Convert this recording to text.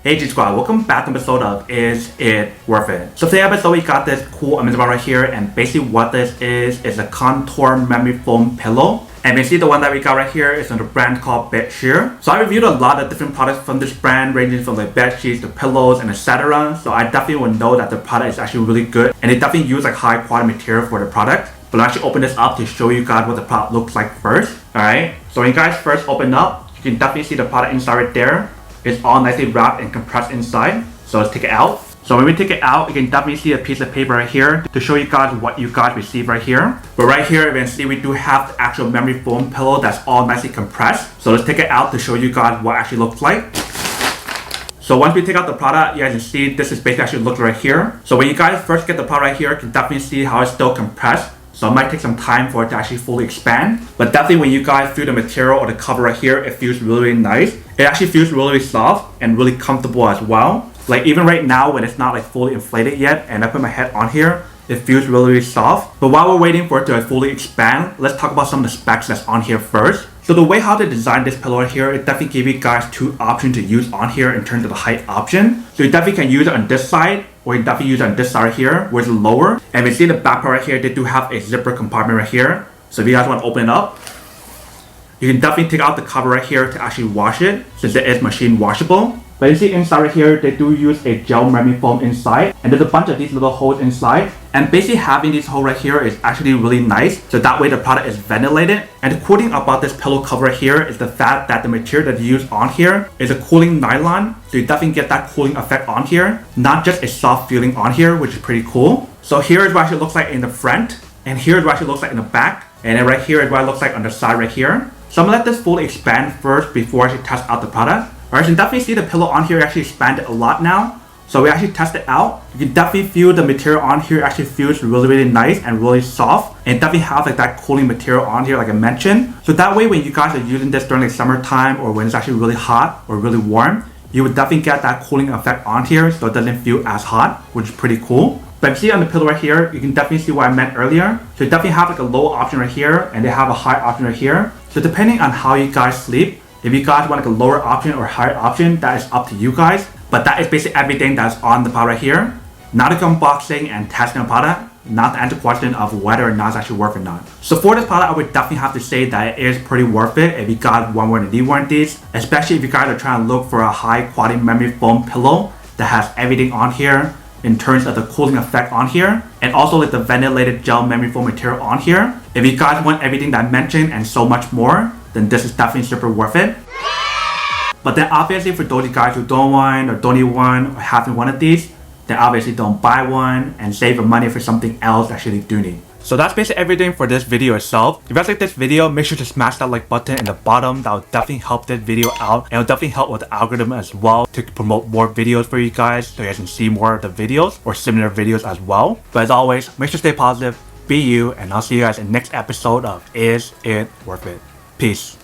Hey G Squad, welcome back to an episode of Is It Worth It? So today episode we got this cool Amazon right here, and basically what this is a contour memory foam pillow. And basically the one that we got right here is from the brand called Bedsure. So I reviewed a lot of different products from this brand, ranging from like bed sheets to pillows and etc. So I definitely will know that the product is actually really good, and they definitely use like high quality material for the product. But I'll actually open this up to show you guys what the product looks like first. Alright, so when you guys first open up, you can definitely see the product inside right there. It's all nicely wrapped and compressed inside. So let's take it out. So when we take it out, you can definitely see a piece of paper right here to show you guys what you guys receive right here. But right here, you can see we do have the actual memory foam pillow that's all nicely compressed. So let's take it out to show you guys what it actually looks like. So once we take out the product, you guys can see this is basically actually look right here. So when you guys first get the product right here, you can definitely see how it's still compressed. So it might take some time for it to actually fully expand. But definitely when you guys feel the material or the cover right here, it feels really nice. It actually feels really soft and really comfortable as well. Like even right now when it's not like fully inflated yet and I put my head on here, it feels really soft. But while we're waiting for it to fully expand, let's talk about some of the specs that's on here first. So the way how they designed this pillow right here, it definitely gives you guys two options to use on here in terms of the height option. So you definitely can use it on this side, or you definitely use it on this side right here, where it's lower. And we see the back part right here, they do have a zipper compartment right here. So if you guys want to open it up, you can definitely take out the cover right here to actually wash it, since it is machine washable. But you see inside right here, they do use a gel memory foam inside, and there's a bunch of these little holes inside. And basically having these holes right here is actually really nice, so that way the product is ventilated. And the cool thing about this pillow cover right here is the fact that the material that you use on here is a cooling nylon, so you definitely get that cooling effect on here, not just a soft feeling on here, which is pretty cool. So here is what it actually looks like in the front, and here is what it actually looks like in the back, and then right here is what it looks like on the side right here. So I'm gonna let this fully expand first before I actually test out the product. Alright, so you can definitely see the pillow on here actually expanded a lot now. So we actually test it out. You can definitely feel the material on here actually feels really nice and really soft. And it definitely has like that cooling material on here like I mentioned. So that way when you guys are using this during like summertime or when it's actually really hot or really warm, you would definitely get that cooling effect on here so it doesn't feel as hot, which is pretty cool. But see on the pillow right here, you can definitely see what I meant earlier. So you definitely have like a low option right here and they have a high option right here. So depending on how you guys sleep, if you guys want like a lower option or higher option, that is up to you guys. But that is basically everything that's on the product right here. Not a unboxing and testing the product, not the answer question of whether or not it's actually worth it or not. So for this product, I would definitely have to say that it is pretty worth it if you guys want one of these warranties, especially if you guys are trying to look for a high quality memory foam pillow that has everything on here in terms of the cooling effect on here, and also like the ventilated gel memory foam material on here. If you guys want everything that I mentioned and so much more, then this is definitely super worth it. But then obviously for those of you guys who don't want or don't need one or haven't one of these, then obviously don't buy one and save your money for something else that you actually do need. So that's basically everything for this video itself. If you guys like this video, make sure to smash that like button in the bottom. That will definitely help this video out, and it will definitely help with the algorithm as well to promote more videos for you guys so you guys can see more of the videos or similar videos as well. But as always, make sure to stay positive, be you, and I'll see you guys in the next episode of Is It Worth It? Peace.